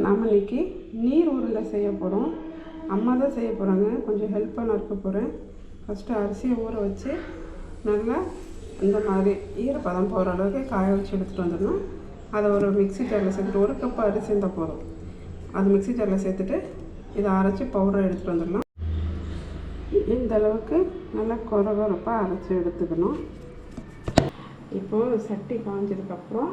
நாம் இன்றைக்கி நீர் உருண்டை செய்ய போகிறோம். அம்மா தான் செய்ய போகிறாங்க, கொஞ்சம் ஹெல்ப் பண்ண இருக்க போகிறேன். ஃபஸ்ட்டு அரிசியை ஊற வச்சு நல்லா இந்த மாதிரி ஈரப்பதம் போகிற அளவுக்கு காய வச்சு எடுத்துகிட்டு வந்துடணும். அதை ஒரு மிக்ஸி ஜாரில் சேர்த்துட்டு, ஒரு கப் அரிசி இருந்தால் போதும், அது மிக்ஸி ஜாரில் சேர்த்துட்டு இதை அரைச்சி பவுடர் எடுத்துகிட்டு வந்துடலாம். இந்த அளவுக்கு நல்லா கொரகொரப்பாக அரைச்சி எடுத்துக்கணும். இப்போது சட்டி காய்ஞ்சதுக்கப்புறம்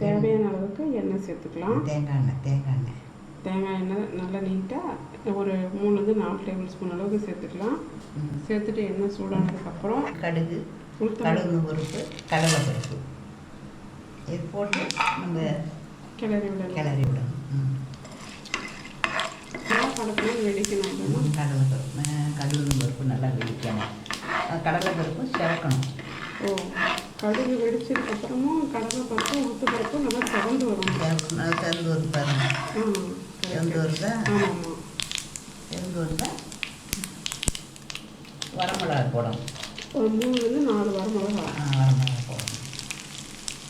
தேவையான அளவுக்கு எண்ணெய் சேர்த்துக்கலாம். தேங்காய் எண்ணெய் நல்லா நீட்டாக ஒரு 3-4 டேபிள் ஸ்பூன் அளவுக்கு சேர்த்துக்கலாம். சேர்த்துட்டு எண்ணெய் சூடானதுக்கப்புறம் கடுகு, உளுத்தம் பருப்பு, கடலை பருப்பு இது போட்டு நம்ம கிளறி விடணும். கடலை வெடிக்கணும். கடலை பருப்பு, கடுகு பருப்பு நல்லா வெடிக்கணும். கடலை பருப்பு சேர்க்கணும். கடுகு வெடிச்சதுக்கப்புறமும் கடலை பருப்பு, உளுத்து பருப்பு நல்லா திறந்து வரும். திறந்து வருது பாருங்க. திறந்து வருதா? ஆமாம், திறந்து வருதா? வரமிளகா போடணும். ஒரு 3-4 வரமிளகா. வரமிளகா போடணும்.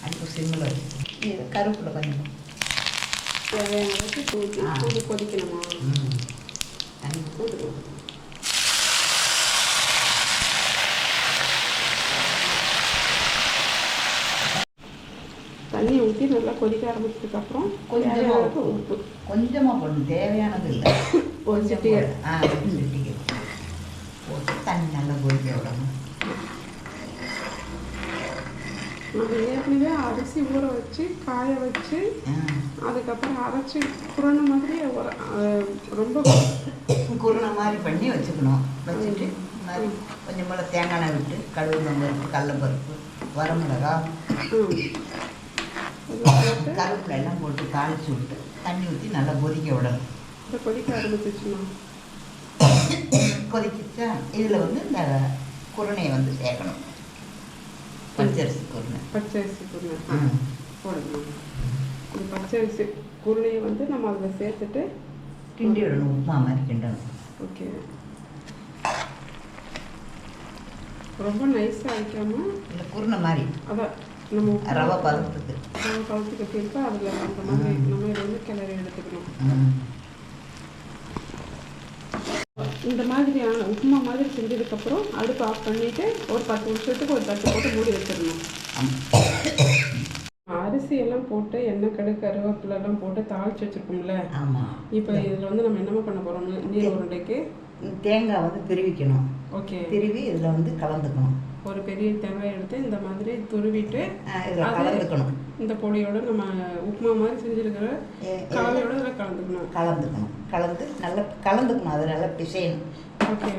அடுப்பு சிம்மில் வச்சு இது கருவேப்பிலை கொஞ்சம் தேவையான அளவுக்கு ஊற்றி கொஞ்சம் கொதிக்கணுமா? தண்ணி போட்டு தண்ணியை ஊற்றி நல்லா கொதிக்க ஆரம்பிச்சதுக்கப்புறம் கொஞ்சமாக போடணும். தேவையானது இல்லை, ஒரு சிட்டிகை போட்டு தண்ணி நல்லா கொதிக்க விடணும். நம்ம ஏற்கனவே அரிசி ஊற வச்சு காய வச்சு அதுக்கப்புறம் அரைச்சி குருணை மாதிரி ரொம்ப குருணை மாதிரி பண்ணி வச்சுக்கணும். வச்சுட்டு மாதிரி கொஞ்சம் போல் தேங்காய் எண்ணெய் விட்டு கடுகு பருப்பு, கடலைப்பருப்பு, வரமிளகா, கருவேப்பிலை எல்லாம் போட்டு தாளித்து விட்டு தண்ணி ஊற்றி நல்லா கொதிக்க விடணும். இப்போ கொதிக்க ஆரம்பிச்சிச்சுன்னா கொதிக்கிச்சா இதில் இந்த குருணையை சேர்க்கணும். பச்சரிசி குருணை போடணும். இந்த பச்சரிசி குருணையை நம்ம அதில் சேர்த்துட்டு கிண்டி விடணும். உப்புமா மாதிரி கிண்டணும். ஓகே, ரொம்ப நைஸாக வைக்காமல் இல்லை குருணை மாதிரி, அதான் நம்ம ரவை பதத்துக்கு கட்டியிருக்கா அதில் அந்த மாதிரி நம்ம இதை கிளறி எடுத்துக்கணும். இந்த மாதிரியான உப்புமா மாதிரி செஞ்சதுக்கப்புறம் அடுப்பு ஆஃப் பண்ணிவிட்டு ஒரு 10 நிமிஷத்துக்கு ஒரு தட்டு போட்டு மூடி வச்சிடணும். அரிசி எல்லாம் போட்டு எண்ணெய், கடுகு, கருவேப்பிலை எல்லாம் போட்டு தாளிச்சு வச்சுருக்கோம்ல. ஆமாம். இப்போ இதில் நம்ம என்னமா பண்ண போகிறோம்? நீர் உருண்டைக்கு தேங்காய் திருவிக்கணும். ஓகே, திருவி இதில் கலந்துக்கணும். ஒரு பெரிய தேங்காய் எடுத்து இந்த மாதிரி துருவிட்டு இதில் கலந்துக்கணும். இந்த பொடியோட நம்ம உப்புமா மாதிரி செஞ்சுருக்கிற கலவையோட இதில் கலந்துக்கணும். நல்லா கலந்துக்கணும். அது நல்லா பிசையணும். ஓகே,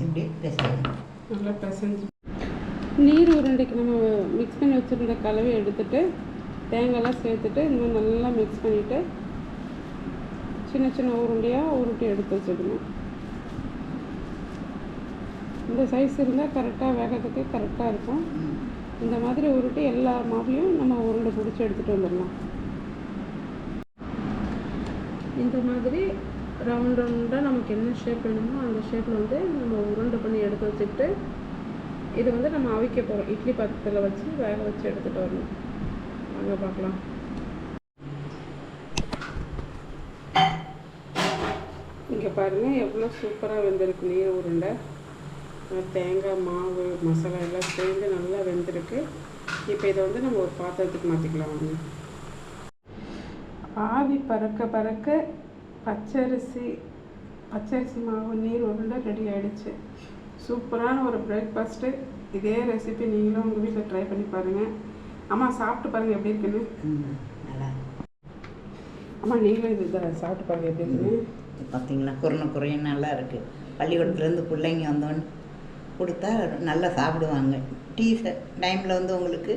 இப்படி பிசையணும். நல்லா பிசைஞ்சு நீர் உருண்டைக்கு நம்ம மிக்ஸ் பண்ணி வச்சுருந்த கலவையை எடுத்துட்டு தேங்காய்லாம் சேர்த்துட்டு இந்த மாதிரி நல்லா மிக்ஸ் பண்ணிவிட்டு சின்ன சின்ன உருண்டையாக உருட்டி எடுத்து வச்சுக்கணும். இந்த சைஸ் இருந்தால் கரெக்டாக வேகத்துக்கு கரெக்டாக இருக்கும். இந்த மாதிரி உருட்டி எல்லா மாவையும் நம்ம உருண்டை பிடிச்சி எடுத்துகிட்டு வந்துடலாம். இந்த மாதிரி ரவுண்டாக நமக்கு என்ன ஷேப் வேணுமோ அந்த ஷேப்பில் நம்ம உருண்டை பண்ணி எடுத்து வச்சுக்கிட்டு இது நம்ம அவிக்க போகிறோம். இட்லி பாத்திரத்தில் வச்சு வேக வச்சு எடுத்துகிட்டு வரணும். அங்கே பார்க்கலாம். இங்கே பாருங்கள் எவ்வளோ சூப்பராக வெந்திருக்கு நீர் உருண்டை. தேங்காய் மாவு மசாலா எல்லாம் சேர்ந்து நல்லா வெந்திருக்கு. இப்போ இதை நம்ம ஒரு பாத்திரத்துக்கு மாற்றிக்கலாம். ஆவி பறக்க பச்சரிசி மாவு நீர் உருண்டை ரெடி ஆகிடுச்சு. சூப்பரான ஒரு பிரேக்ஃபாஸ்ட்டு. இதே ரெசிபி நீங்களும் உங்கள் வீட்டில் ட்ரை பண்ணி பாருங்கள். அம்மா சாப்பிட்டு பாருங்கள் எப்படி இருக்குன்னு. அம்மா நீங்களும் இது சாப்பிட்டு பாருங்கள் எப்படி இருக்குன்னு. பார்த்தீங்களா, குறையும் நல்லா இருக்குது. பள்ளிக்கூடத்துலேருந்து பிள்ளைங்க வந்தோன்னு கொடுத்தா நல்லா சாப்பிடுவாங்க. டீ டைமில் உங்களுக்கு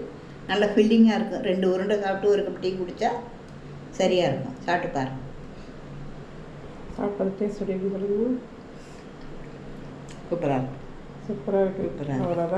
நல்லா ஃபில்லிங்காக இருக்கும். 2 உருண்டை சாப்பிட்டு ஒரு கப் டீ குடித்தா சரியாக இருக்கும். சாப்பிட்டு பாருங்கள். சாப்பிட்றது டேஸ்ட் எப்படி சொல்லுங்கள். சூப்பராக இருக்குது. அவ்வளோதான்.